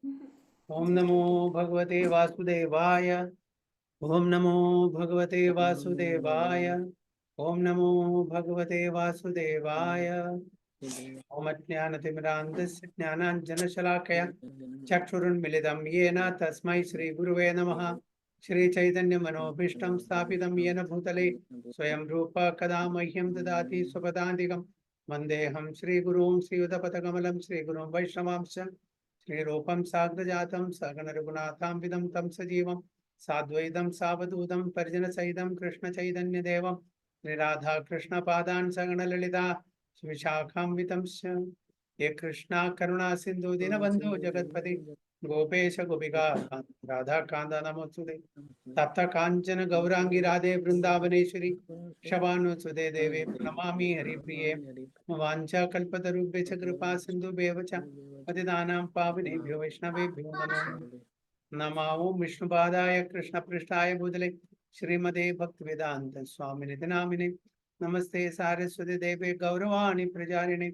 ओम नमो भगवते वासुदेवाय। ओम नमो भगवते वासुदेवाय। ओम नमो भगवते वासुदेवाय। ओम ज्ञानतिमिरान्धस्य ज्ञानाञ्जनशलाकया चक्षुरुन्मिलितं येन तस्मै श्रीगुरुवे नमः। श्रीचैतन्यमनोभीष्टं स्थापितं येन भूतले स्वयं रूप कदा मह्यं ददाति स्वपदान्तिकं वन्देऽहं श्रीगुरुं श्रीयुतपथकमलं श्रीगुरुं वैष्णवांश्च श्रीरूपं साग्रजातं सगणरघुनाथान्वितं तं सजीवं साद्वैतं सावधूतं परिजनसहितं कृष्णचैतन्यदेवं श्रीराधा कृष्णपादान् सगणललिता विशाखान्वितंश्च ये कृष्णा करुणा सिन्धु दीनबन्धु जगत्पति गोपेश गोपिका राधा कान्त नमोस्तुते तप्त काञ्चन गौरांगी राधे वृंदावनेश्वरी शबानुसुते देवे प्रणमामि हरिप्रिये वाञ्छा कल्पतरुभ्यश्च कृपा सिन्धुभ्येव च पतितानां पावनेभ्यो वैष्णवेभ्यो नमो नमो विष्णुपादाय कृष्णपृष्ठाय भूतले श्रीमते भक्तिवेदान्त स्वामिनिति नामिने नमस्ते सारस्वती देवे गौरवाणी प्रचारिणे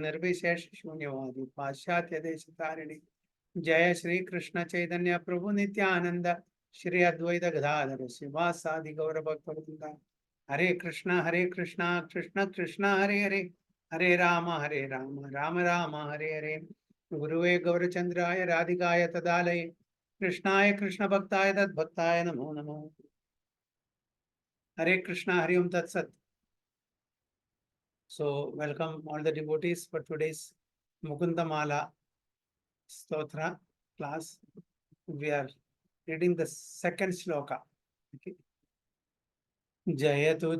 निर्विशेष शून्यवादी पाश्चात्य देशतारिणे जय श्री कृष्ण चैतन्य प्रभु नित्यानंद श्री अद्वैत गदाधर शिवासादि गौर भक्तवृंद हरे कृष्णा कृष्ण कृष्ण हरे हरे हरे राम राम राम हरे हरे गुरुवे गौरचंद्राय राधिकाय तदालये कृष्णाय कृष्ण भक्ताय तद्भक्ताय नमो नमो हरे कृष्णा हरि ओम तत्सत. So welcome all the devotees for today's Mukundamala Stotra class. We are reading the second sloka. Okay. जयतु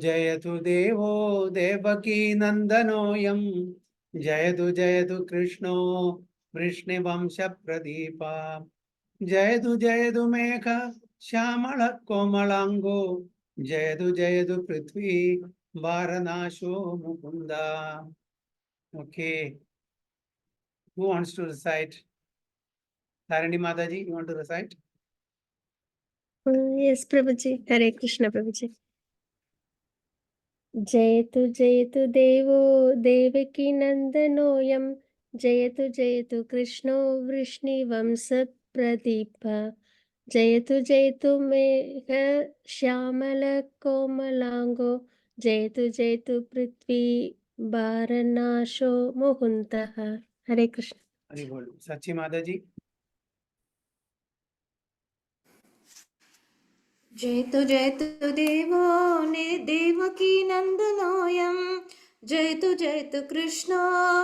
देवो देवकी नंदनोऽयं जयतु कृष्णो वृष्णिवंश प्रदीपा जयतु मेघ श्यामल कोमलांगो जयतु पृथ्वी वारनाशो Mukunda. Okay, who wants to recite? Tarini Mataji, you want to recite? Yes, Prabhuji. Hare Krishna, Prabhuji. जयतु देवो देवकी नन्दनोऽयं जयतु कृष्णो वृष्णिवंश प्रदीप जयतु मेघ श्यामल कोमलांगो जयतु पृथ्वी वारनाशो मुकुन्दः. हरे कृष्ण. हरि बोल. सच्ची माताजी. जयतु देवो देवकी नन्दनोऽयं जयतु कृष्णो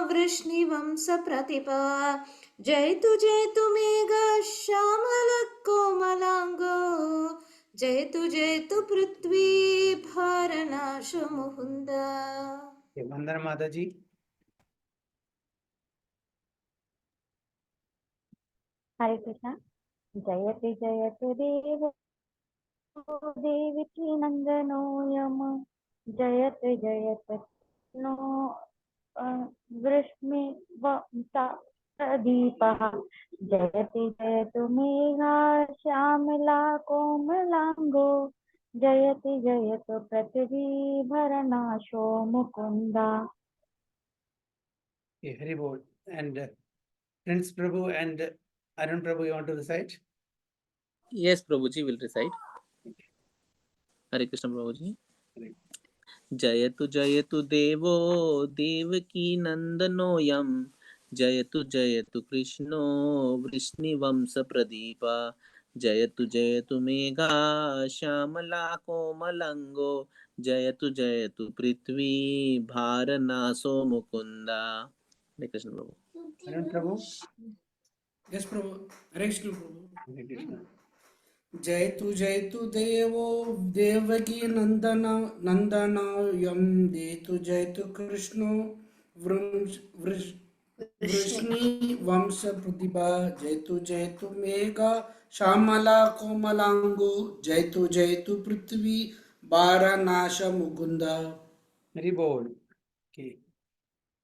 वृष्णिवंश प्रतिपा जयतु मेघ श्यामल कोमलांगो जयतु पृथ्वी भारनाशो मुकुंद. वंदना माताजी. हरे कृष्णा. जयतु देवो देवकी नंदनोऽयं जयतु नो वृष्णिवंश प्रदीपः जयतु मेघा श्यामला कोमलांगो जयतु पृथ्वी भरनाशो Mukunda. Hari Bol. And Prince Prabhu and Arun Prabhu, you want to recite? Yes, Prabhuji will recite. Hare Krishna, Prabhuji. जयतु देवो देवकी नंदनोऽयं जयतु कृष्णो वृष्णिवंश प्रदीपा जयतु मेघा श्यामला कोमलंगो जयतु पृथ्वी भारनासो मुकुंदा. हरे कृष्ण प्रभु. Arun Prabhu. Yes, Prabhu. Hare Krishna, Prabhu. Hare Krishna. जयतु देवो देवकी नंदनायं जयतु कृष्णो वृष्णि वंश प्रतिभा जयतु मेघा श्यामला कोमलांगो जयतु पृथ्वी वारानाश Mukunda. Hari Bol. Okay.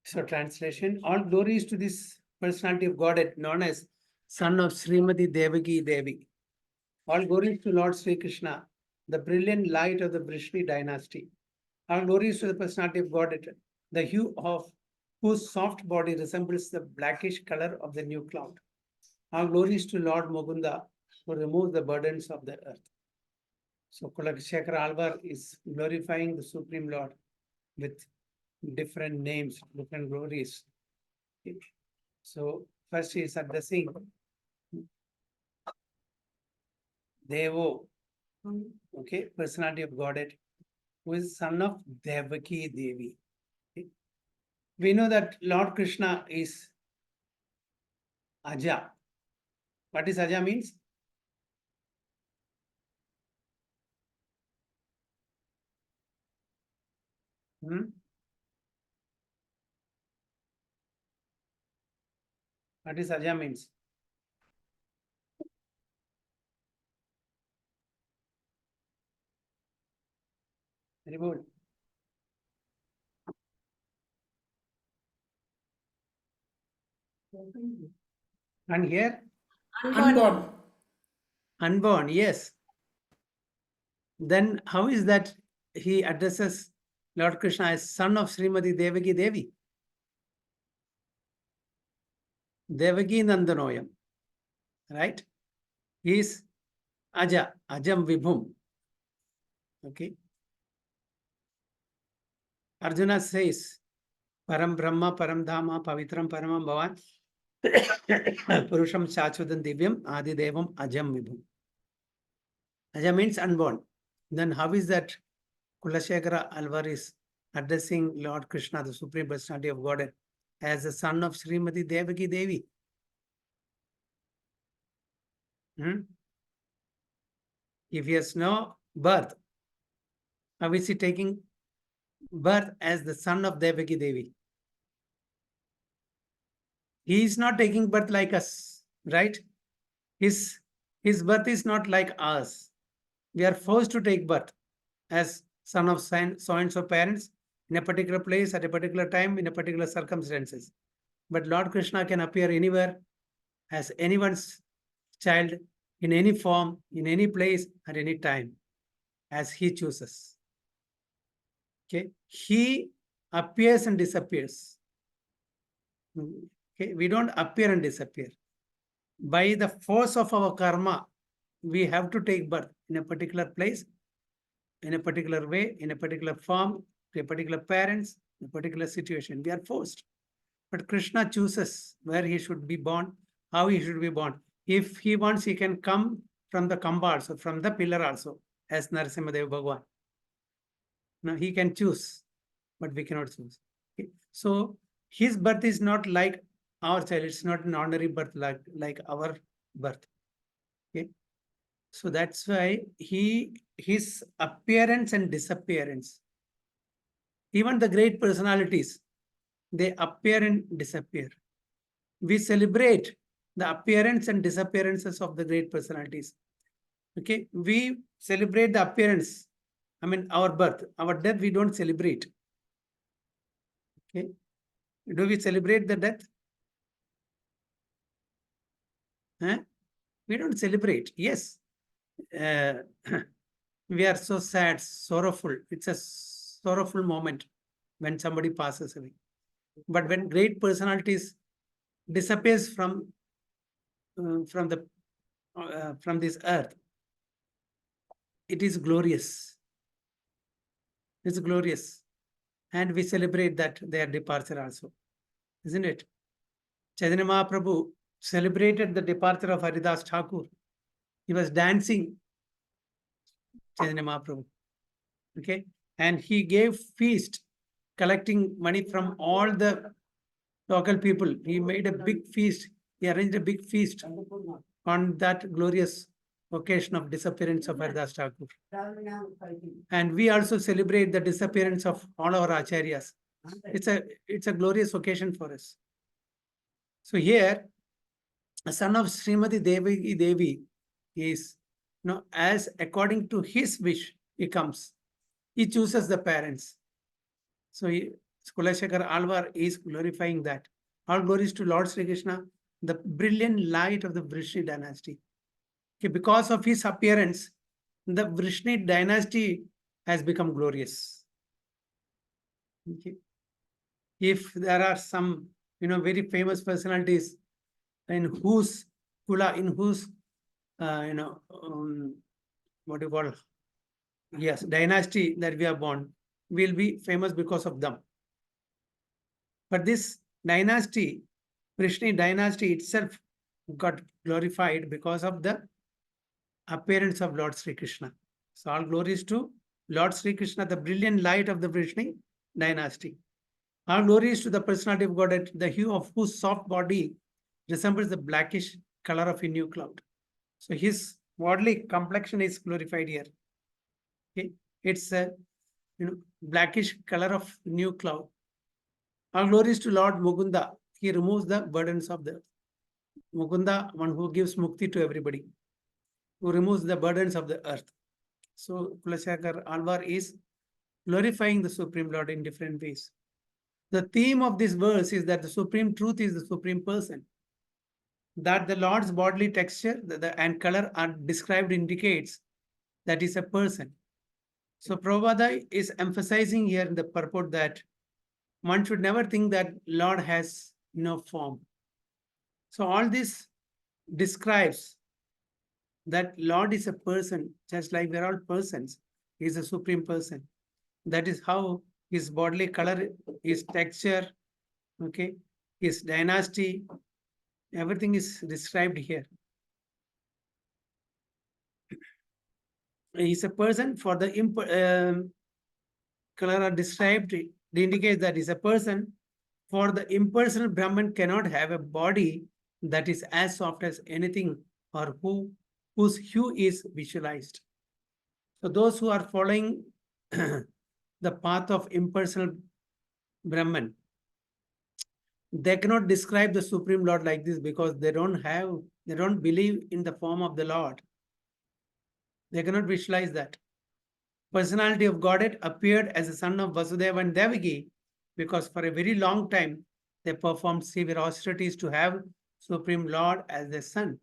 So translation: all glories to this personality of Godhead known as son of Srimati Devaki Devi. All glories to Lord Sri Krishna, the brilliant light of the Vrishni dynasty. All glories to the personality of Godhead, the hue of whose soft body resembles the blackish color of the new cloud. All glories to Lord Mukunda who removes the burdens of the earth. So Kulakshekara Alvar is glorifying the Supreme Lord with different names, different glories. So first he is addressing Devo, okay, personality of Godhead, who is son of Devaki Devi. Okay. We know that Lord Krishna is Aja. What is Aja means? What is Aja means? Very good. And here, Unborn. unborn, yes. Then how is that he addresses Lord Krishna as son of Srimati Devaki Devi? Devaki Nandanoyam, right? He is Aja, Ajam Vibhum. Okay. Arjuna says, Param Brahma, Param Dhama, Pavitram Paramam Bhavan, Purusham Shachvatam Divyam, Adi Devam Ajam Vibhum. Aja means unborn. Then how is that Kulashekara Alvar is addressing Lord Krishna, the Supreme Personality of Godhead, as the son of Srimati Devaki Devi? If he has no birth, how is he taking birth as the son of Devaki Devi? He is not taking birth like us, right? His birth is not like us. We are forced to take birth as son of so and so parents in a particular place at a particular time in a particular circumstances. But Lord Krishna can appear anywhere as anyone's child in any form, in any place, at any time, as he chooses. Okay, he appears and disappears. Okay, we don't appear and disappear. By the force of our karma, we have to take birth in a particular place, in a particular way, in a particular form, to a particular parents, in a particular situation. We are forced. But Krishna chooses where he should be born, how he should be born. If he wants, he can come from the kamba also, from the pillar also, as Narasimhadev Bhagwan. Now he can choose, but we cannot choose. Okay? So his birth is not like our child. It's not an ordinary birth like our birth. Okay. So that's why his appearance and disappearance. Even the great personalities, they appear and disappear. We celebrate the appearance and disappearances of the great personalities. Okay, we celebrate the appearance. I mean, our birth, our death, we don't celebrate. Okay, do we celebrate the death? Huh? We don't celebrate. Yes, we are so sad, sorrowful. It's a sorrowful moment when somebody passes away. But when great personalities disappears from this earth, it is glorious. It's glorious, and we celebrate that their departure also, isn't it? Chaitanya Mahaprabhu celebrated the departure of Haridas Thakur. He was dancing, Chaitanya Mahaprabhu. Okay, and he gave feast, collecting money from all the local people. He made a big feast. He arranged a big feast on that glorious occasion of disappearance of Haridas Thakur. And we also celebrate the disappearance of all our acharyas. It's a glorious occasion for us. So here, a son of Srimati Devi is, as according to his wish, he comes. He chooses the parents. So Kulashekar Alvar is glorifying that. All glories to Lord Sri Krishna, the brilliant light of the Vrishni dynasty. Okay, because of his appearance, the Vrishni dynasty has become glorious. Okay. If there are some, very famous personalities in whose Kula, in whose, what do you call, yes, dynasty that we are born, will be famous because of them. But this dynasty, Vrishni dynasty itself got glorified because of the appearance of Lord Sri Krishna. So all glories to Lord Sri Krishna, the brilliant light of the Vrishni dynasty. All glories to the personality of God, the hue of whose soft body resembles the blackish color of a new cloud. So his bodily complexion is glorified here. Okay? It's a blackish color of new cloud. All glories to Lord Mukunda. He removes the burdens of the Mukunda, one who gives mukti to everybody, who removes the burdens of the earth. So Kulashekar Alvar is glorifying the Supreme Lord in different ways. The theme of this verse is that the Supreme Truth is the Supreme Person. That the Lord's bodily texture and color are described indicates that is a person. So Prabhupada is emphasizing here in the purport that one should never think that Lord has no form. So all this describes that Lord is a person, just like we're all persons. He is a supreme person. That is how his bodily color, his texture, okay, his dynasty, everything is described here. He's a person for the color are described, it indicates that he's a person. For the impersonal Brahman cannot have a body that is as soft as anything or whose hue is visualized. So those who are following the path of impersonal Brahman, they cannot describe the Supreme Lord like this because they don't believe in the form of the Lord. They cannot visualize that. Personality of Godhead appeared as a son of Vasudeva and Devaki because for a very long time they performed severe austerities to have Supreme Lord as their son.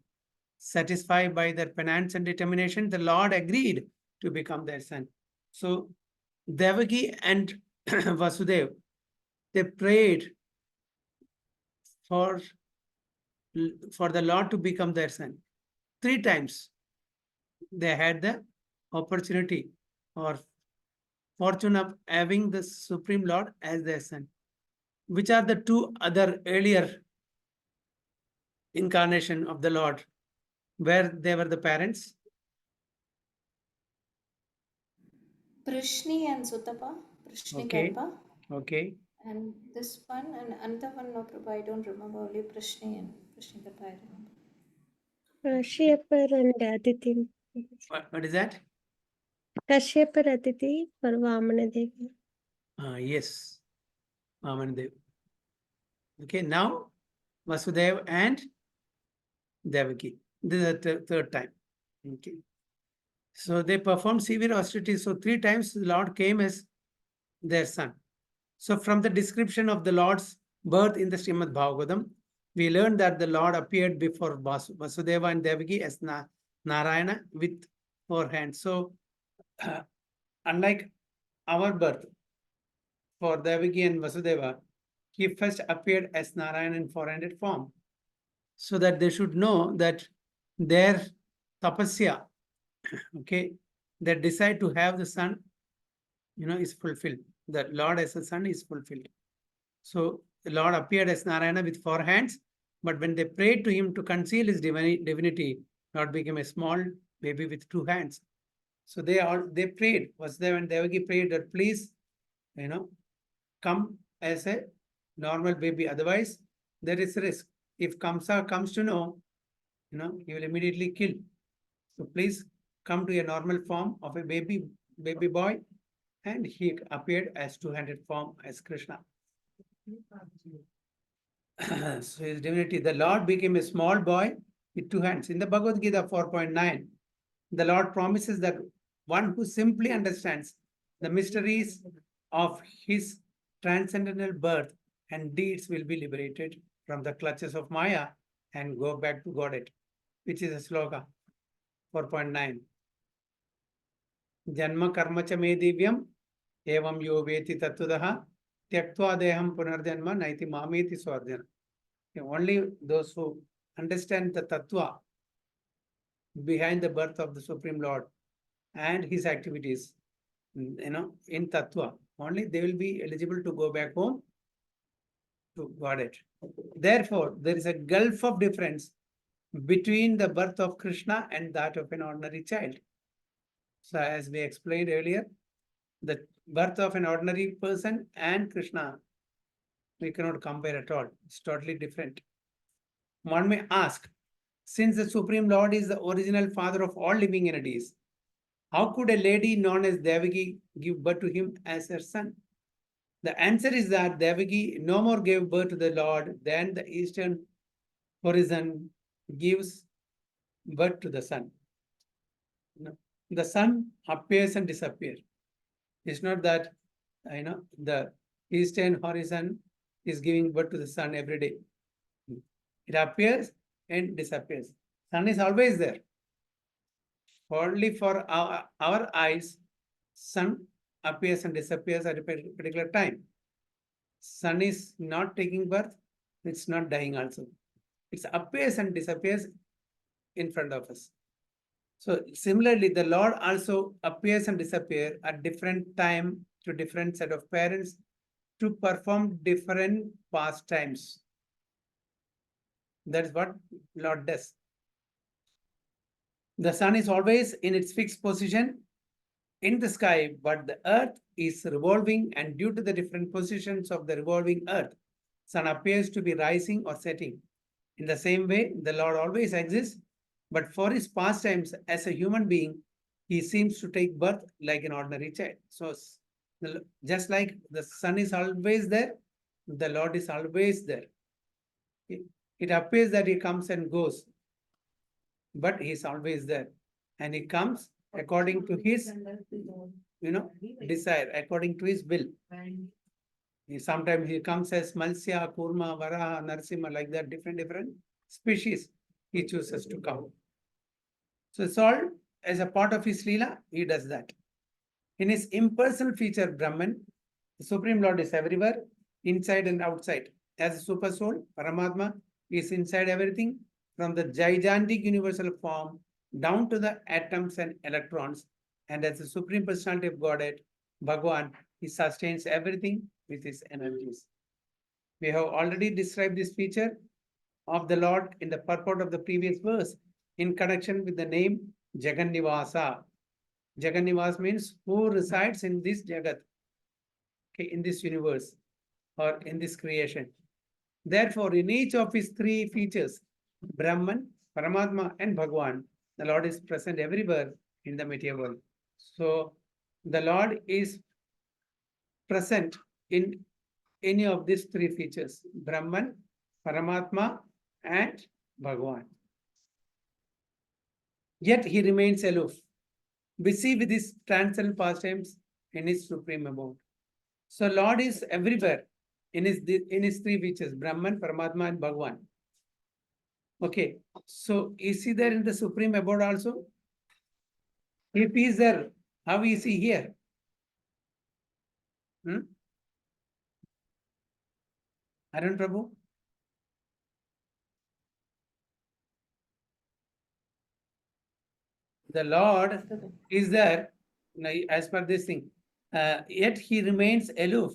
Satisfied by their penance and determination, the Lord agreed to become their son. So Devaki and Vasudeva, they prayed for the Lord to become their son. 3 times they had the opportunity or fortune of having the Supreme Lord as their son. Which are the 2 other earlier incarnation of the Lord where they were the parents? Prishni and Sutapa, Prishni Okay. Garba. Okay. And this one and another one, no, Prabhu, I don't remember, only Prishni and Prishni Garba I remember. Kashyapar and Aditi. What is that? Kashyapar Aditi for Vamana Devi. Yes. Vamandev. Okay, now Vasudev and Devaki. This is the third time. Okay. So they performed severe austerities. So 3 times the Lord came as their son. So from the description of the Lord's birth in the Srimad Bhagavatam, we learned that the Lord appeared before Vasudeva and Devaki as Narayana with 4 hands. So unlike our birth for Devaki and Vasudeva, he first appeared as Narayana in 4-handed form, so that they should know that their tapasya, okay, that decide to have the son, is fulfilled. The Lord as a son is fulfilled. So the Lord appeared as Narayana with 4 hands, but when they prayed to him to conceal his divinity, Lord became a small baby with 2 hands. So they prayed. Vasudeva and Devaki prayed that please, come as a normal baby. Otherwise, there is risk. If Kamsa comes to know, he will immediately kill. So please come to a normal form of a baby boy. And he appeared as 2-handed form as Krishna. So his divinity, the Lord became a small boy with 2 hands. In the Bhagavad Gita 4.9, the Lord promises that one who simply understands the mysteries of his transcendental birth and deeds will be liberated from the clutches of Maya and go back to Godhead, which is a sloka 4.9. Janma karma cha me divyam evam yo veti tattudaha tyaktva deham punarjanma naiti mameti swarjana. Only those who understand the tattva behind the birth of the Supreme Lord and his activities, in tattva, only they will be eligible to go back home to Godhead. Therefore, there is a gulf of difference between the birth of Krishna and that of an ordinary child. So, as we explained earlier, the birth of an ordinary person and Krishna, we cannot compare at all. It's totally different. One may ask, since the Supreme Lord is the original father of all living entities, how could a lady known as Devaki give birth to him as her son? The answer is that Devaki no more gave birth to the Lord than the eastern horizon gives birth to the sun. The sun appears and disappears. It's not that the eastern horizon is giving birth to the sun every day. It appears and disappears. Sun is always there. Only for our eyes, sun appears and disappears at a particular time. Sun is not taking birth, it's not dying also. It appears and disappears in front of us. So similarly, the Lord also appears and disappears at different time to different set of parents to perform different pastimes. That's what Lord does. The sun is always in its fixed position in the sky, but the earth is revolving, and due to the different positions of the revolving earth, sun appears to be rising or setting. In the same way, the Lord always exists, but for his pastimes as a human being, he seems to take birth like an ordinary child. So just like the sun is always there, the Lord is always there. It appears that he comes and goes, but he is always there. And he comes according to his, desire, according to his will. Sometimes he comes as Malsya, Kurma, Varaha, Narsimha, like that, different species he chooses to come. So it's all as a part of his Leela, he does that. In his impersonal feature, Brahman, the Supreme Lord is everywhere, inside and outside. As a super soul, Paramatma is inside everything, from the gigantic universal form down to the atoms and electrons. And as the Supreme Personality of Godhead, Bhagavan, he sustains everything with his energies. We have already described this feature of the Lord in the purport of the previous verse in connection with the name Jagannivasa. Jagannivas means who resides in this Jagat, in this universe or in this creation. Therefore, in each of his three features, Brahman, Paramatma, and Bhagavan, the Lord is present everywhere in the material world. So, the Lord is present in any of these three features, Brahman, Paramatma, and Bhagavan. Yet he remains aloof, busy with his transcendental pastimes in his supreme abode. So Lord is everywhere in his three features, Brahman, Paramatma, and Bhagavan. Okay, so is he there in the supreme abode also? If he is there, how is he here? Arun Prabhu? The Lord is there, as per this thing, yet he remains aloof,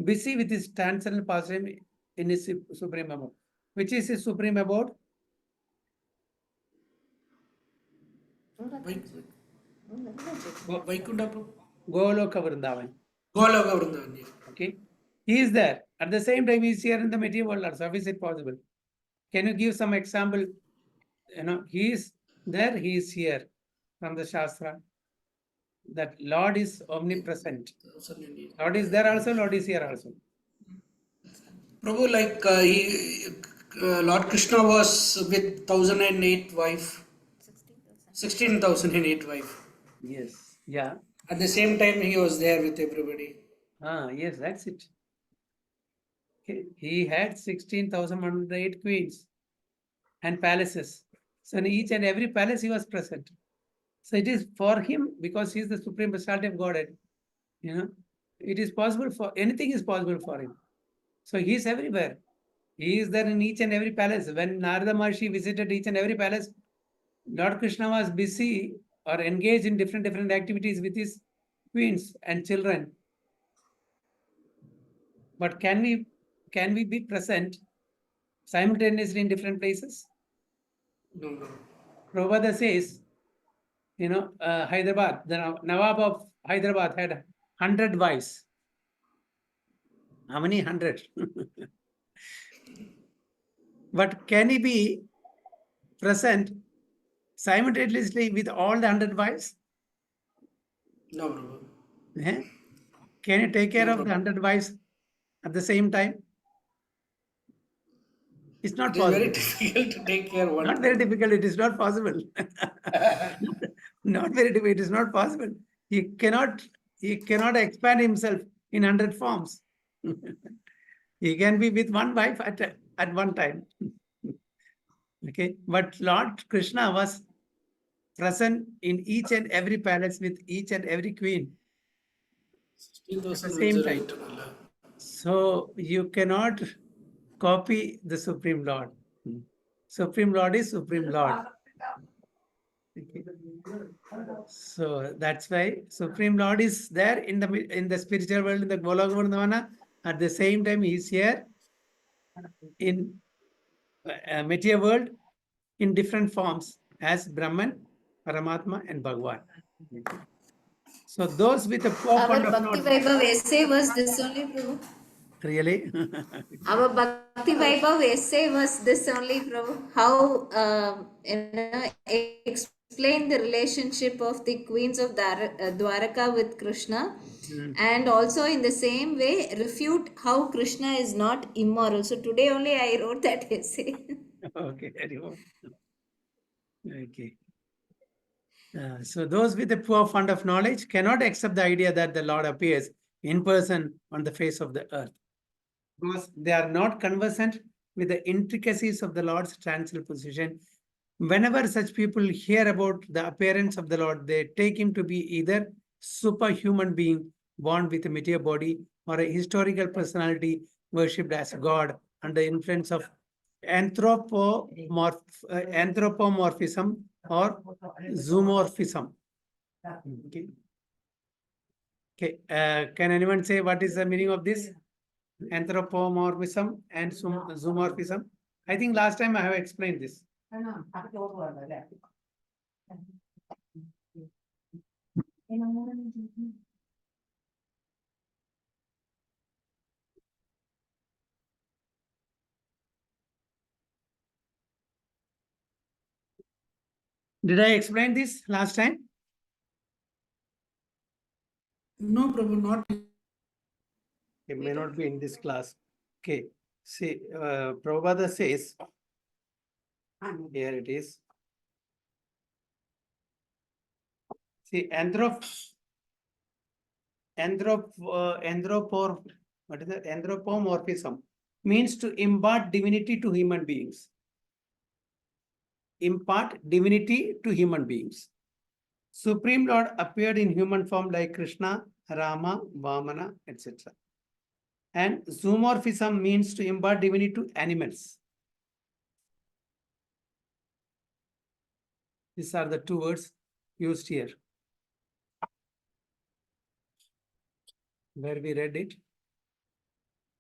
busy with his transcendental pastime in his supreme abode. Which is his supreme abode? Vaikuntha Prabhu. Goloka Vrindavan. Goloka Vrindavan. Okay, he is there. At the same time, he is here in the material world also. How is it possible? Can you give some example? He is there, he is here from the Shastra. That Lord is omnipresent. Lord is there also, Lord is here also. Prabhu, like Lord Krishna was with 1,008 wife, 16,008 wife. Yes, yeah. At the same time, he was there with everybody. Yes, that's it. Okay. He had 16,108 queens and palaces. So in each and every palace, he was present. So it is for him, because he is the Supreme Personality of Godhead. It is possible for anything is possible for him. So he is everywhere. He is there in each and every palace. When Narada Maharshi visited each and every palace, Lord Krishna was busy or engaged in different activities with his queens and children. But can we be present simultaneously in different places? No, no. Prabhupada says, Hyderabad, the Nawab of Hyderabad had 100 wives. How many? 100. But can he be present simultaneously with all the 100 wives? No, Prabhu. Eh? Can you take care No of the problem. 100 wives at the same time? It's not It is very possible. difficult to take care of one. Not very difficult. It is not possible. Not very difficult. It is not possible. He cannot expand himself in 100 forms. He can be with one wife at one time. Okay. But Lord Krishna was present in each and every palace with each and every queen at the 16,000 same was time. right. So you cannot copy the Supreme Lord. Supreme Lord is Supreme Lord. Okay. So that's why Supreme Lord is there in the spiritual world, in the Goloka Vrindavana. At the same time, he is here in material world in different forms as Brahman, Paramatma, and Bhagwan. So those with a poor Our fund of Bhakti knowledge, Vaibhav essay was this only, Prabhu. really. Our Bhakti Vaibhav essay was this only, Prabhu. How explain the relationship of the queens of Dwaraka with Krishna, and also in the same way refute how Krishna is not immoral. So today only I wrote that essay. Okay, very well. Okay. So those with a poor fund of knowledge cannot accept the idea that the Lord appears in person on the face of the earth, because they are not conversant with the intricacies of the Lord's transitional position. Whenever such people hear about the appearance of the Lord, they take him to be either superhuman being born with a material body or a historical personality worshipped as God under influence of anthropomorphism or zoomorphism. Okay. Okay. Can anyone say what is the meaning of this? Anthropomorphism and zoomorphism. I think last time I have explained this. Did I explain this last time? No, Prabhu, not. It may not be in this class. Okay. See, Prabhupada says, here it is. See, anthropomorphism means to impart divinity to human beings. Impart divinity to human beings. Supreme Lord appeared in human form like Krishna, Rama, Vamana, etc. And zoomorphism means to impart divinity to animals. These are the two words used here. Where we read it?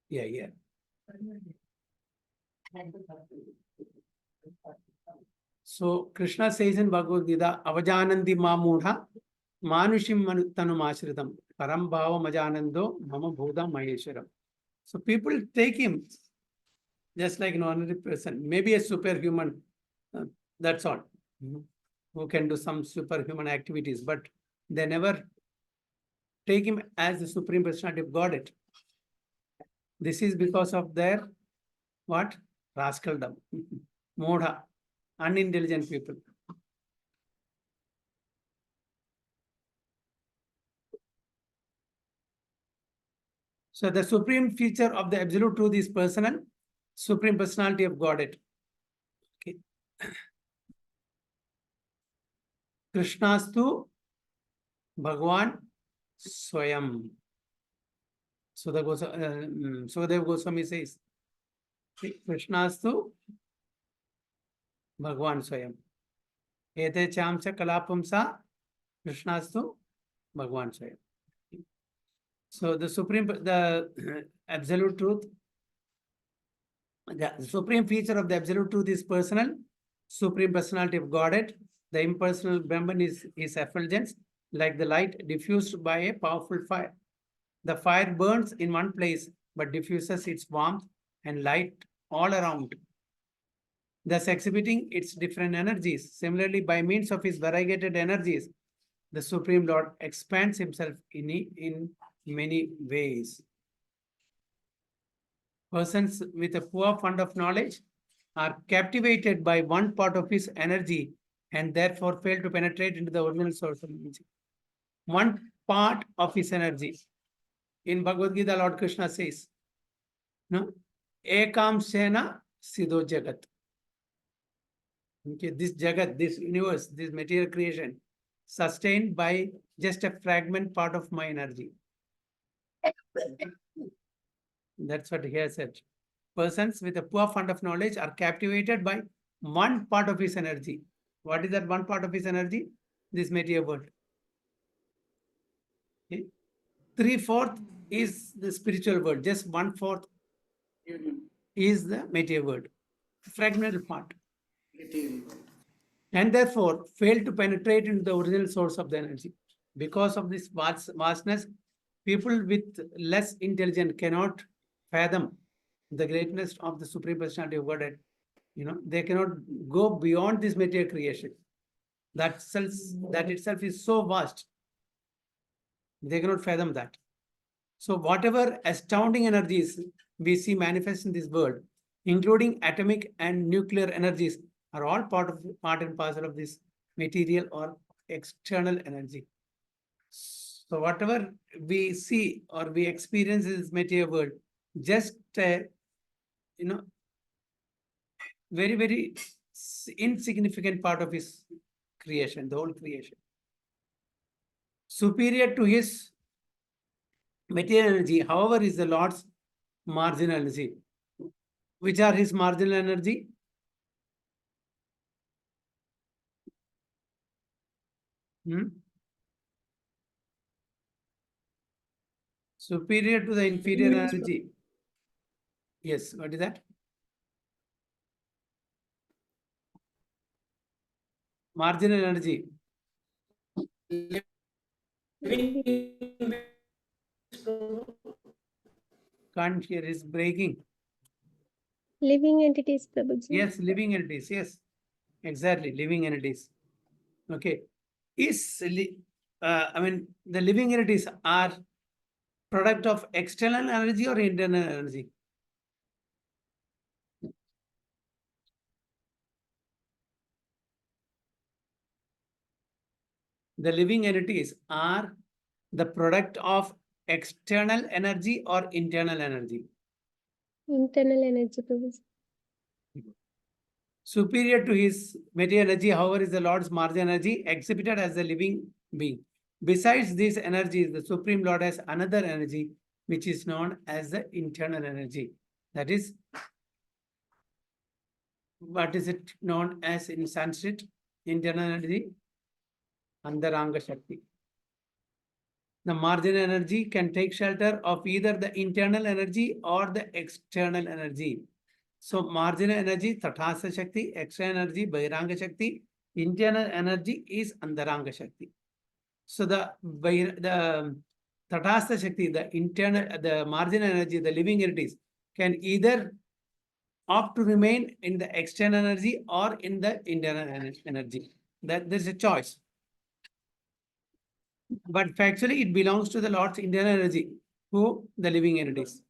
Yeah. So Krishna says in Bhagavad Gita, Avajanandi Mamudha, Manushim Tanumashritam, Parambhava Majanando, Mama Bhuda Maheshwaram. So people take him just like an ordinary person, maybe a superhuman, that's all, who can do some superhuman activities, but they never take him as the Supreme Personality of Godhead. This is because of their, what? Rascaldom, Modha, unintelligent people. So the supreme feature of the absolute truth is personal, Supreme Personality of Godhead. Okay. Krishnastu Bhagwan Swayam. So Sukadev Goswami says, Krishnastu Bhagwan Swayam. Ete chamsa kalapamsa Krishnastu Bhagwan Swayam. So the the absolute truth, the supreme feature of the absolute truth is personal, supreme personality of Godhead. The impersonal Brahman is effulgence, like the light diffused by a powerful fire. The fire burns in one place, but diffuses its warmth and light all around, thus exhibiting its different energies. Similarly, by means of his variegated energies, the Supreme Lord expands himself in many ways. Persons with a poor fund of knowledge are captivated by one part of his energy and therefore fail to penetrate into the original source of energy. One part of his energy. In Bhagavad Gita, Lord Krishna says, no, Ekam Sena Siddho Jagat. Okay, this Jagat, this universe, this material creation, sustained by just a fragment part of my energy. That's what he has said. Persons with a poor fund of knowledge are captivated by one part of his energy. What is that one part of his energy? This material world. Okay. 3/4 is the spiritual world. Just 1/4 is the material world. Fragmented part. And therefore fail to penetrate into the original source of the energy. Because of this vastness, people with less intelligence cannot fathom the greatness of the Supreme Personality of Godhead. They cannot go beyond this material creation. That itself is so vast. They cannot fathom that. So whatever astounding energies we see manifest in this world, including atomic and nuclear energies, are all part and parcel of this material or external energy. So whatever we see or we experience in this material world, just very, very insignificant part of his creation, the whole creation. Superior to his material energy, however, is the Lord's marginal energy. Which are his marginal energy? Superior to the inferior energy. Yes, what is that? Marginal energy. Can't hear, is breaking. Living entities, Prabhuji. Yes, living entities. Yes, exactly, living entities. Okay. The living entities are product of external energy or internal energy? The living entities are the product of external energy or internal energy? Internal energy, Prabhuji. Superior to his material energy, however, is the Lord's marginal energy exhibited as a living being. Besides these energies, the Supreme Lord has another energy which is known as the internal energy. That is, what is it known as in Sanskrit? Internal energy? Antaranga Shakti. The marginal energy can take shelter of either the internal energy or the external energy. So marginal energy, Tathastha Shakti, external energy, Bhairanga Shakti, internal energy is Antaranga Shakti. So the Tathastha Shakti, the marginal energy, the living entities can either opt to remain in the external energy or in the internal energy. That there's a choice. But factually, it belongs to the Lord's internal energy, who the living entities.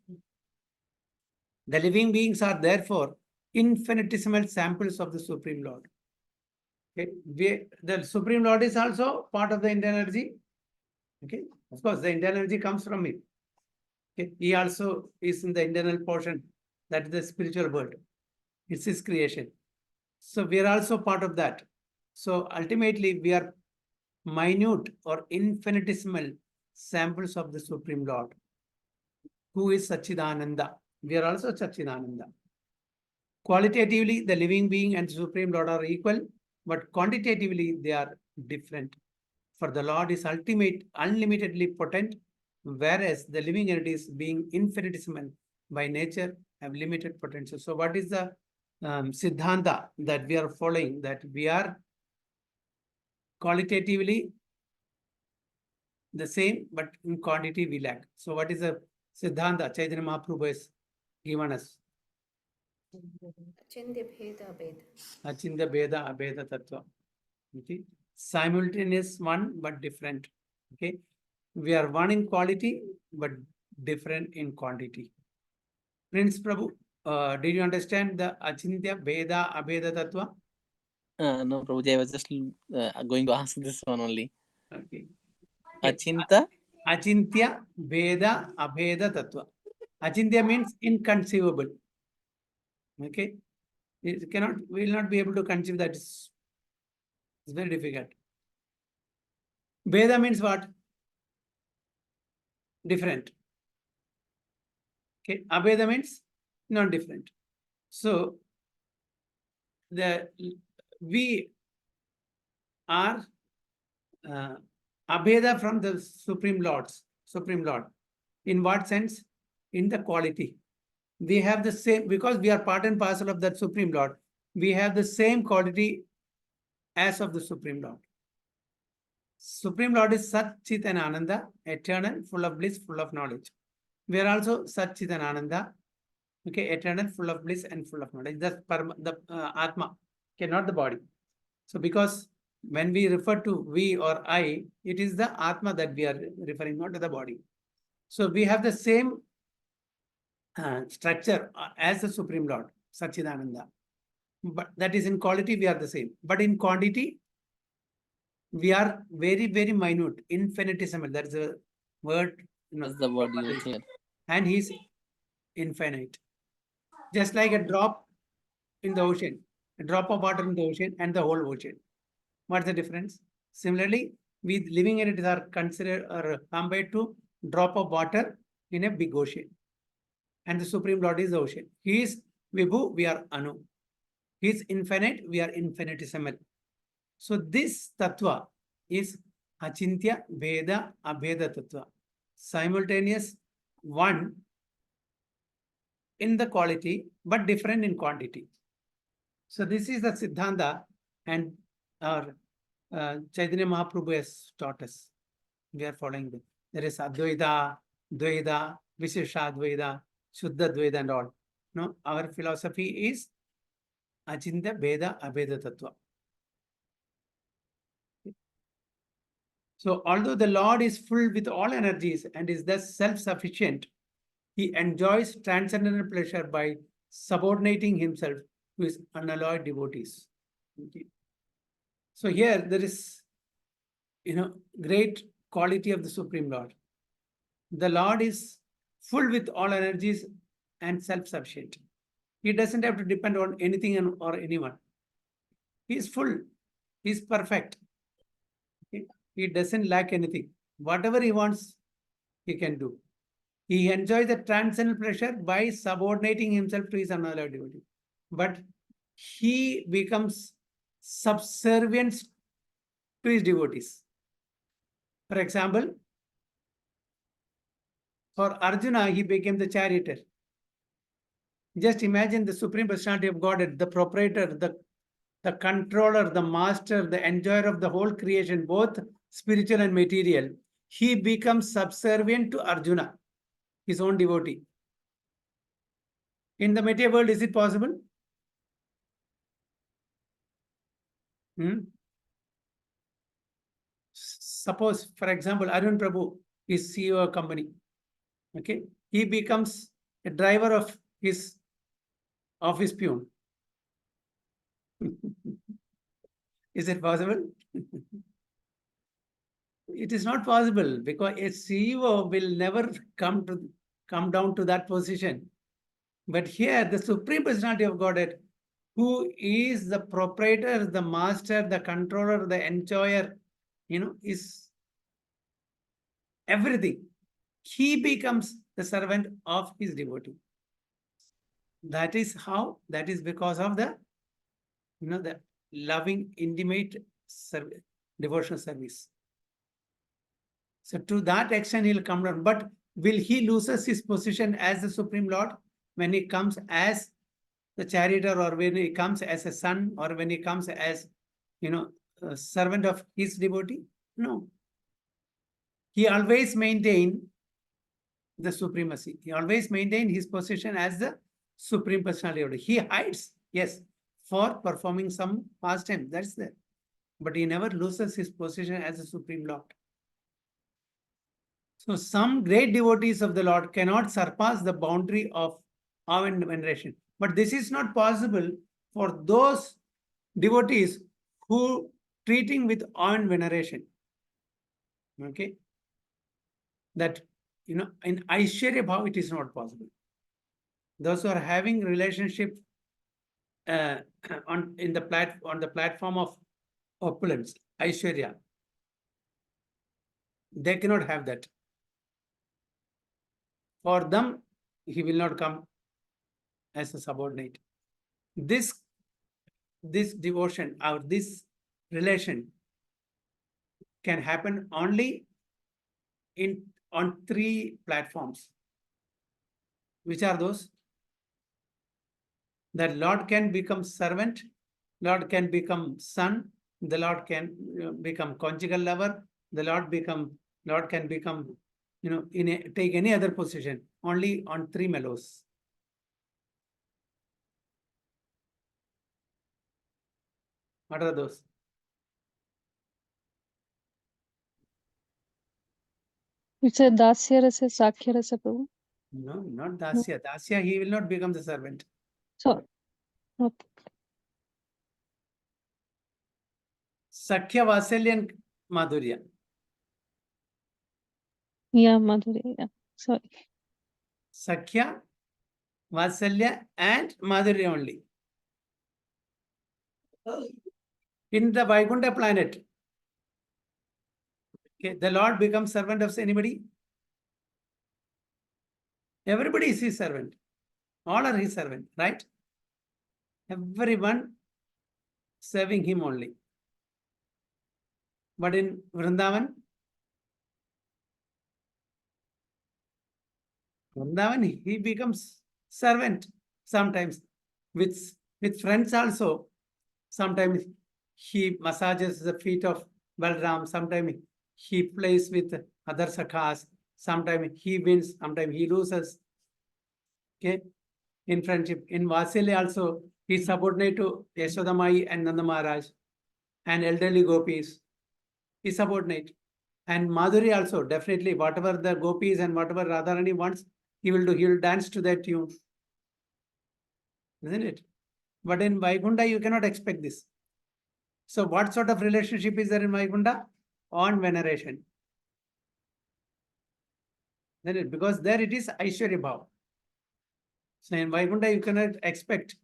The living beings are therefore infinitesimal samples of the Supreme Lord. Okay, the Supreme Lord is also part of the internal energy. Okay, of course, the internal energy comes from him. Okay, he also is in the internal portion, that is the spiritual world. It's his creation. So we are also part of that. So ultimately, we are minute or infinitesimal samples of the Supreme Lord, who is Satchidananda. We are also Satchidananda. Qualitatively, the living being and Supreme Lord are equal, but quantitatively they are different. For the Lord is ultimate, unlimitedly potent, whereas the living entities, being infinitesimal by nature, have limited potential. So, what is the Siddhanta that we are following? That we are qualitatively the same, but in quantity we lack. So, what is the Siddhanta Chaitanya Mahaprabhu has given us? Achintya Bheda Abheda. Achinda Bheda Abheda Tattva. Okay. Simultaneous one but different. Okay. We are one in quality but different in quantity. Prince Prabhu, did you understand the Achintya Bheda Abheda Tattva? No, Prabhuji, I was just going to ask this one only. Okay. Achinta? Achintya Bheda Abheda Tattva. Achintya means inconceivable. Okay. It cannot, we will not be able to conceive that. It's very difficult. Bheda means what? Different. Okay. Abheda means not different. So we are abheda from the Supreme Lord. In what sense? In the quality. We have the same, because we are part and parcel of that Supreme Lord, we have the same quality as of the Supreme Lord. Supreme Lord is Sat Chit and Ananda, eternal, full of bliss, full of knowledge. We are also Sat Chit and Ananda, okay, eternal, full of bliss and full of knowledge. That's the Atma, okay, not the body. So because when we refer to we or I, it is the Atma that we are referring, not to the body. So we have the same structure as the Supreme Lord, Satchidananda. But that is in quality, we are the same. But in quantity, we are very, very minute, infinitesimal. That is a word. That's the word used here. And he's infinite. Just like a drop in the ocean, a drop of water in the ocean and the whole ocean. What's the difference? Similarly, we living entities are considered or compared to drop of water in a big ocean. And the Supreme Lord is the ocean. He is Vibhu, we are Anu. He is infinite, we are infinitesimal. So this tattva is Achintya Bheda Abheda Tattva. Simultaneous, one in the quality, but different in quantity. So this is the Siddhanta, and our Chaitanya Mahaprabhu has taught us. We are following them. There is Advaita, Dvaita, Vishesha Advaita, Shuddha Dvaita and all. No, our philosophy is Achintya Bheda Abheda Tattva. So although the Lord is full with all energies and is thus self-sufficient, he enjoys transcendental pleasure by subordinating himself to his unalloyed devotees. Okay. So here there is, great quality of the Supreme Lord. The Lord is full with all energies and self-sufficient. He doesn't have to depend on anything or anyone. He is full. He is perfect. He doesn't lack anything. Whatever he wants, he can do. He enjoys the transcendental pleasure by subordinating himself to his unalloyed devotee. But he becomes subservient to his devotees. For example, for Arjuna, he became the charioteer. Just imagine the Supreme Personality of Godhead, the proprietor, the controller, the master, the enjoyer of the whole creation, both spiritual and material. He becomes subservient to Arjuna, his own devotee. In the material world, is it possible? Suppose, for example, Arun Prabhu is CEO of a company. Okay, he becomes a driver of his office peon. Is it possible? It is not possible, because a CEO will never come down to that position. But here, the Supreme Personality of Godhead, who is the proprietor, the master, the controller, the enjoyer, is everything. He becomes the servant of his devotee. That is how, that is because of the, the loving, intimate service, devotional service. So to that extent, he'll come down. But will he loses his position as the Supreme Lord when he comes as the charioteer, or when he comes as a son, or when he comes as, a servant of his devotee? No. He always maintained the supremacy. He always maintained his position as the Supreme Personality of God. He hides, yes, for performing some pastime. That's there. But he never loses his position as the Supreme Lord. So some great devotees of the Lord cannot surpass the boundary of awe and veneration. But this is not possible for those devotees who treating with awe and veneration. Okay. That, in Aishwarya Bhav, it is not possible. Those who are having relationship on the platform of opulence, Aishwarya, they cannot have that. For them, he will not come as a subordinate. This devotion or this relation can happen only on 3 platforms. Which are those? That Lord can become servant, Lord can become son, the Lord can become conjugal lover, the Lord can become, take any other position, only on 3 mellows. What are those? You said Dasya Rasa, Sakya Rasa, Prabhu? No, not Dasya. Dasya, he will not become the servant. So, okay. Sakhya, Vasalya, and Madhurya. Yeah, Madhurya, yeah. Sorry. Sakhya, Vasalya, and Madhurya only. In the Vaikuntha planet, okay, the Lord becomes servant of anybody? Everybody is his servant. All are his servant, right? Everyone serving him only. But in Vrindavan, he becomes servant sometimes. With friends also, sometimes he massages the feet of Balram, sometimes he plays with other sakhas, sometimes he wins, sometimes he loses. Okay, in friendship. In Vasilya also, he is subordinate to Yashodamai and Nanda Maharaj and elderly gopis. He is subordinate. And Madhuri also, definitely, whatever the gopis and whatever Radharani wants, he will do. He will dance to that tune. Isn't it? But in Vaikuntha, you cannot expect this. So what sort of relationship is there in Vaikuntha? On veneration. Isn't it? Because there it is Aishwarya Bhav. So in Vaikuntha, you cannot expect,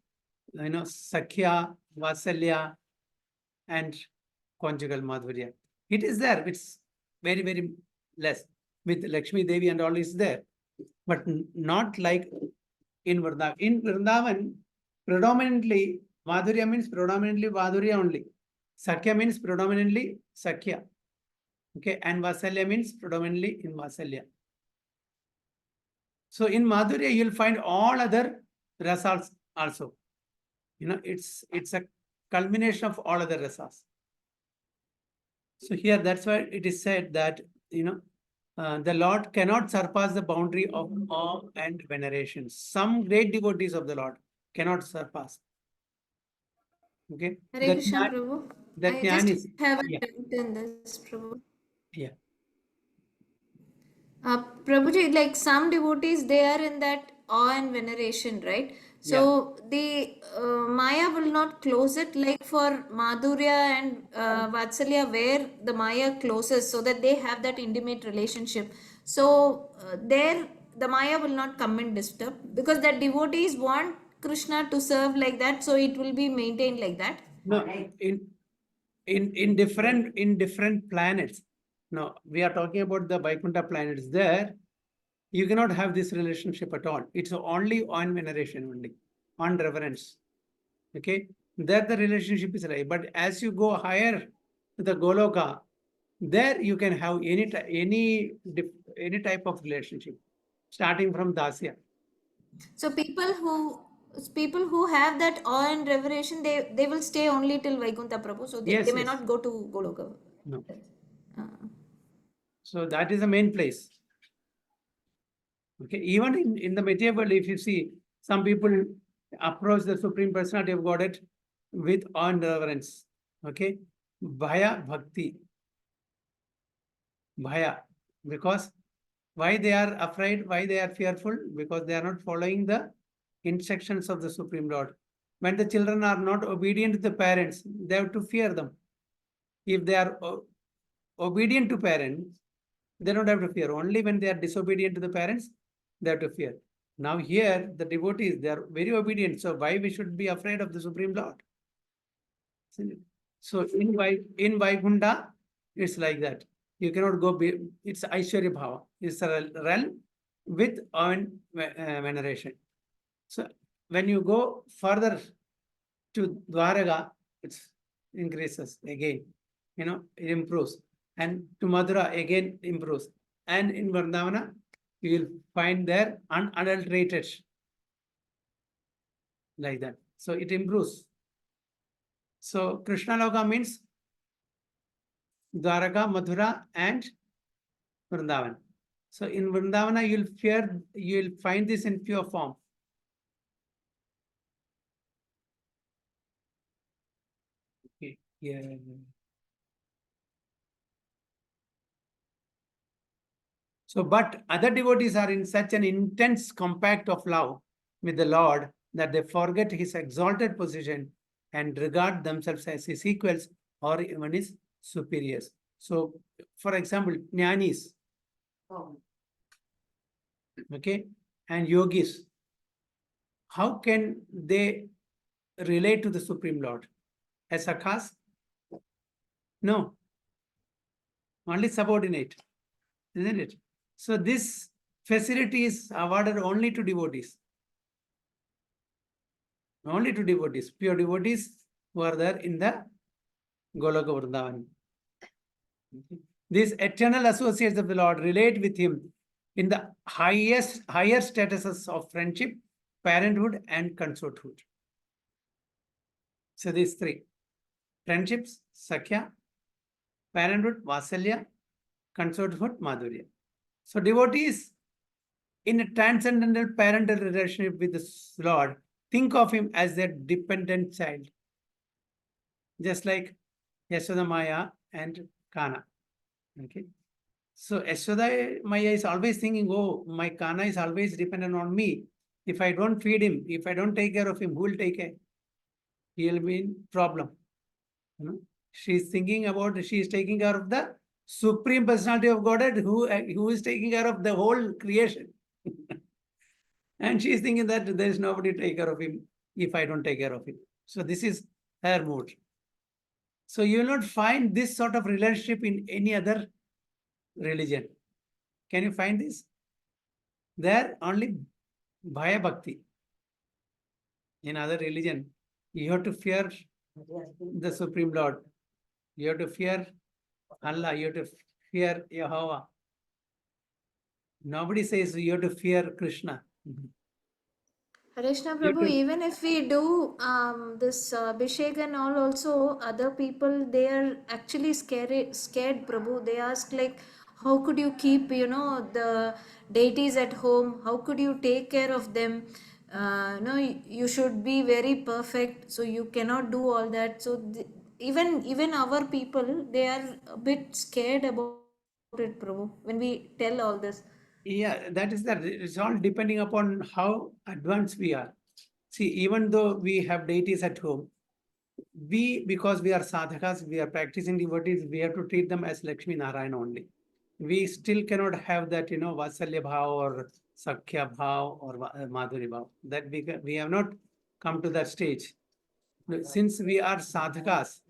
Sakhya, Vasalya, and conjugal Madhurya. It is there. It's very, very less. With Lakshmi Devi and all is there. But not like in Vrindavan. In Vrindavan, predominantly, Madhurya means predominantly Madhurya only. Sakhya means predominantly Sakhya. Okay, and Vasalya means predominantly in Vasalya. So in Madhurya, you'll find all other rasas also. It's a culmination of all other rasas. So here, that's why it is said that, the Lord cannot surpass the boundary of awe and veneration. Some great devotees of the Lord cannot surpass. Okay. Hare Krishna, Prabhu. That I jnana just is, have a yeah, doubt in this, Prabhu. yeah. Prabhuji, like some devotees, they are in that awe and veneration, right? So the Maya will not close it like for Madhurya and Vatsalya, where the Maya closes so that they have that intimate relationship. So there, the Maya will not come and disturb because the devotees want Krishna to serve like that, so it will be maintained like that. No, in different planets. No, we are talking about the Vaikuntha planets. There, you cannot have this relationship at all. It's only on veneration only. on reverence. Okay, there the relationship is right. But as you go higher to the Goloka, there you can have any type of relationship, starting from Dasya. So people who have that awe and reverence, they will stay only till Vaikuntha Prabhu. So they Yes, may yes. not go to Goloka. No. Uh, So that is the main place. Okay, even in the material world, if you see, some people approach the Supreme Personality of Godhead with awe and reverence. Okay, Bhaya Bhakti. Bhaya. Because why they are afraid, why they are fearful? Because they are not following the instructions of the Supreme Lord. When the children are not obedient to the parents, they have to fear them. If they are obedient to parents, they don't have to fear. Only when they are disobedient to the parents, they have to fear. Now here, the devotees, they are very obedient. So why we should be afraid of the Supreme Lord? So in Vaikunta, it's like that. You cannot go, it's Aishwarya Bhava. It's a realm with veneration. So when you go further to Dwaraga, it increases again. It improves. And to Madura, again improves. And in Vrindavana, you will find there unadulterated, like that. So it improves. So Krishna Loka means Dwaraka, Mathura, and Vrindavan. So in Vrindavana, you'll find this in pure form. Okay. Yeah. So, but other devotees are in such an intense compact of love with the Lord that they forget his exalted position and regard themselves as his equals or even his superiors. So, for example, jnanis, okay, and yogis, how can they relate to the Supreme Lord? As Akhas? No, only subordinate, isn't it? So this facility is awarded only to devotees. Only to devotees, pure devotees who are there in the Goloka Vrindavan. These eternal associates of the Lord relate with him in the higher statuses of friendship, parenthood, and consorthood. So these three: friendships, Sakhya; parenthood, Vasalya; consorthood, Madhurya. So devotees in a transcendental parental relationship with the Lord think of him as their dependent child, just like Yashoda Maya and Kana. Okay. So Yashoda Maya is always thinking, oh, my Kana is always dependent on me. If I don't feed him, if I don't take care of him, who will take care? He'll be in problem. She's thinking about, she is taking care of the Supreme Personality of Godhead who is taking care of the whole creation. And she is thinking that there is nobody to take care of him if I don't take care of him. So this is her mood. So you will not find this sort of relationship in any other religion. Can you find this? There only Bhaya Bhakti. In other religion, you have to fear the Supreme Lord. You have to fear Allah. You have to fear Jehovah. Nobody says you have to fear Krishna. Harishna You have Prabhu, to- even if we do this Abhishek and all, also other people, they are actually scared Prabhu. They ask like, how could you keep, the deities at home? How could you take care of them? No, you should be very perfect, so you cannot do all that. So even our people, they are a bit scared about it, Prabhu, when we tell all this. Yeah, that is that. It's all depending upon how advanced we are. See, even though we have deities at home, because we are sadhakas, we are practicing devotees, we have to treat them as Lakshmi Narayana only. We still cannot have that, Vasalya Bhav or Sakhya Bhav or Madhuri Bhav. That we have not come to that stage. Since we are sadhakas,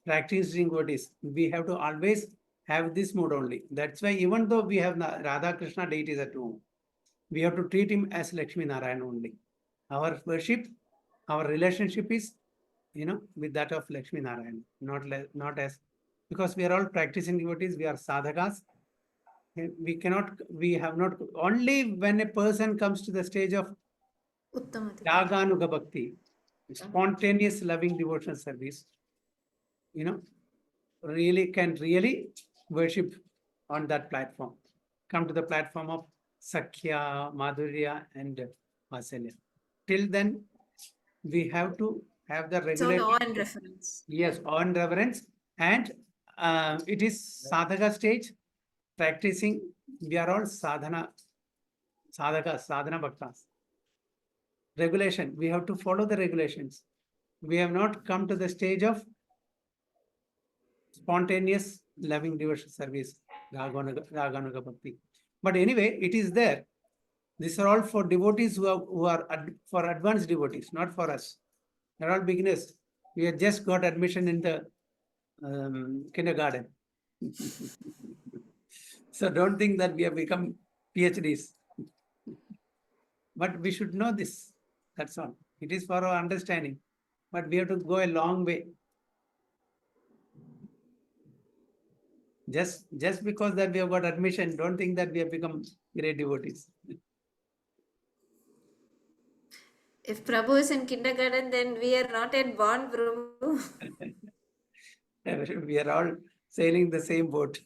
practicing devotees, we have to always have this mode only. That's why even though we have Radha Krishna deities at home, we have to treat him as Lakshmi Narayana only. Our worship our relationship is, with that of Lakshmi Narayan, not as, because we are all practicing devotees, we are sadhakas. We have not, only when a person comes to the stage of Uttamati. Yaganuga Bhakti, spontaneous loving devotional service, really worship on that platform. Come to the platform of Sakhya, Madhurya, and Vasalya. Till then, we have to have the It's all regular. awe and reference. Yes, on reverence. And it is sadhaka stage, practicing. We are all sadhana bhaktas. Regulation. We have to follow the regulations. We have not come to the stage of spontaneous loving devotional service, Raganuga Bhakti. But anyway, it is there. These are all for devotees who are for advanced devotees, not for us. They're all beginners. We have just got admission in the kindergarten. So don't think that we have become PhDs. But we should know this. That's all. It is for our understanding. But we have to go a long way. Just because that we have got admission, don't think that we have become great devotees. If Prabhu is in kindergarten, then we are not yet born, Prabhu. We are all sailing the same boat.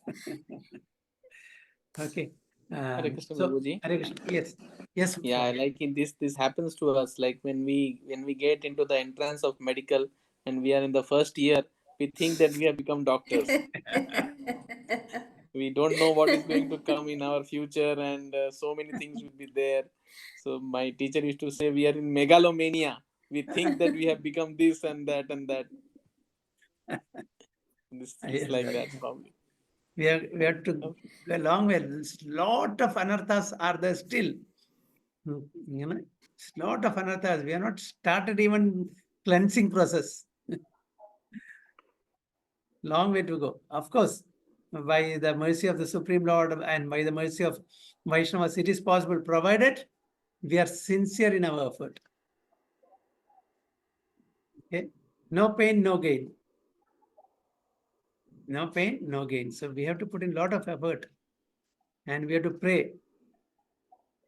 Okay. Hare Krishna, So, Prabhuji. Hare Krishna. Yes. Yeah, like this happens to us. Like when we get into the entrance of medical and we are in the first year, we think that we have become doctors. We don't know what is going to come in our future, and so many things will be there. So my teacher used to say we are in megalomania. We think that we have become this and that and that. This is like that probably. We have to go a long way. Lot of anarthas are there still. Lot of anarthas. We have not started even cleansing process. Long way to go. Of course, by the mercy of the Supreme Lord and by the mercy of Vaishnavas, it is possible, provided we are sincere in our effort. Okay? No pain, no gain. No pain, no gain. So we have to put in a lot of effort and we have to pray.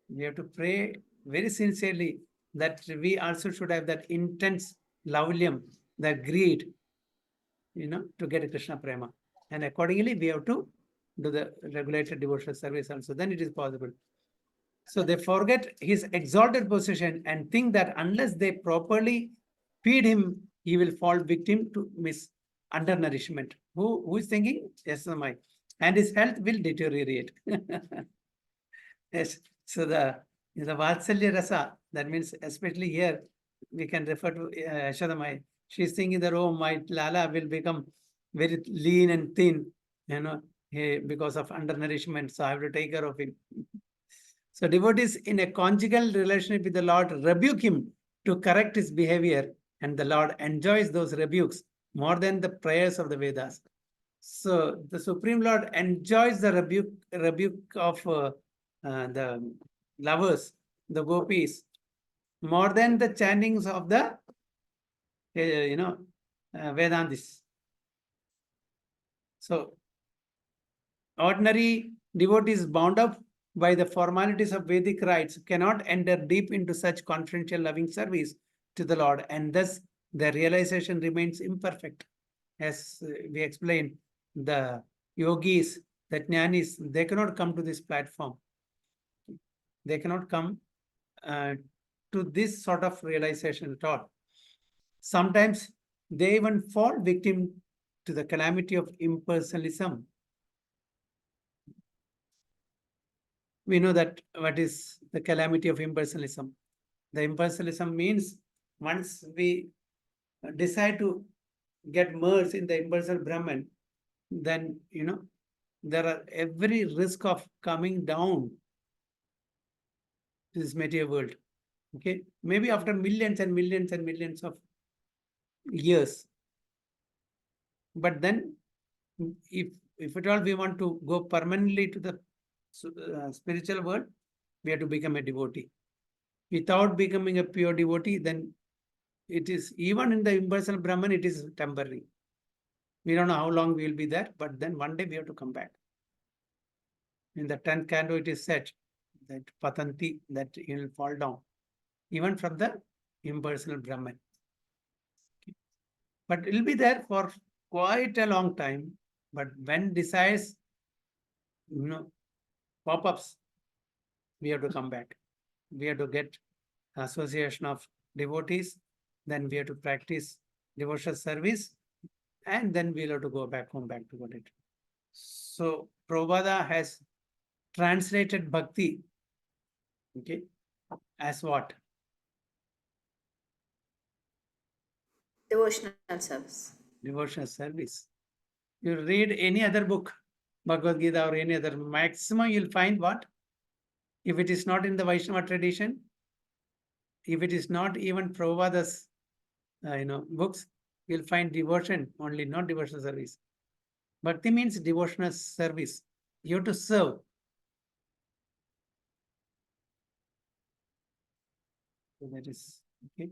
We have to pray very sincerely that we also should have that intense lavlyam, that greed, to get a Krishna prema. And accordingly, we have to do the regulated devotional service also. Then it is possible. So they forget his exalted position and think that unless they properly feed him, he will fall victim to undernourishment. Who is thinking? Yes, my. And his health will deteriorate. Yes. So the Vatsalya Rasa, that means especially here, we can refer to Yashodamai. She's thinking that, oh, my Lala will become very lean and thin, because of undernourishment. So I have to take care of him. So devotees in a conjugal relationship with the Lord rebuke him to correct his behavior, and the Lord enjoys those rebukes more than the prayers of the Vedas. So the Supreme Lord enjoys the rebuke of the lovers, the gopis, more than the chantings of the Vedantis. So ordinary devotees bound up by the formalities of Vedic rites cannot enter deep into such confidential loving service to the Lord, and thus the realization remains imperfect. As we explained, the yogis, the jnanis, they cannot come to this platform. They cannot come to this sort of realization at all. Sometimes they even fall victim to the calamity of impersonalism. We know that what is the calamity of impersonalism. The impersonalism means once we decide to get merged in the impersonal Brahman, then, there are every risk of coming down to this material world. Okay, maybe after millions and millions and millions of years. But then, if at all we want to go permanently to the spiritual world, we have to become a devotee. Without becoming a pure devotee, then it is even in the impersonal Brahman, it is temporary. We don't know how long we will be there, but then one day we have to come back. In the 10th canto, it is said that patanti, that you will fall down, even from the impersonal Brahman. Okay. But it will be there for quite a long time. But when desires, pop-ups, we have to come back. We have to get association of devotees, then we have to practice devotional service, and then we'll have to go back home, back to what it. So Prabhupada has translated bhakti, okay, as what? Devotional service. Devotional service. You read any other book, Bhagavad Gita or any other, maximum you'll find what? If it is not in the Vaishnava tradition, if it is not even Prabhupada's books, you'll find devotion only, not devotional service. Bhakti means devotional service. You have to serve. So that is okay.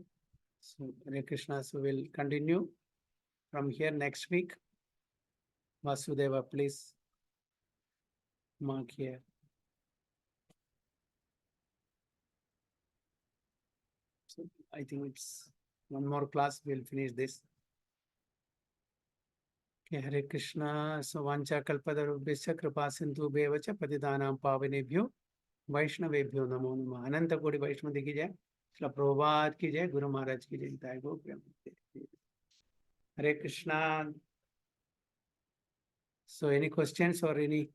So Hare Krishna. So we'll continue from here next week. Vasudeva, please mark here. So I think it's one more class. We'll finish this. Okay, Hare Krishna. So Vancha Kalpadarubhisya Kripa Sindhu Bevacha Patidanam Pavanebhyo Vaishnavebhyo Namo Namah. Ananta Kodi Vaishnava ki jai. Shri Prabhupada ki jai. Guru Maharaj ki jai. Jai Go Prem. Hare Krishna. So any questions or any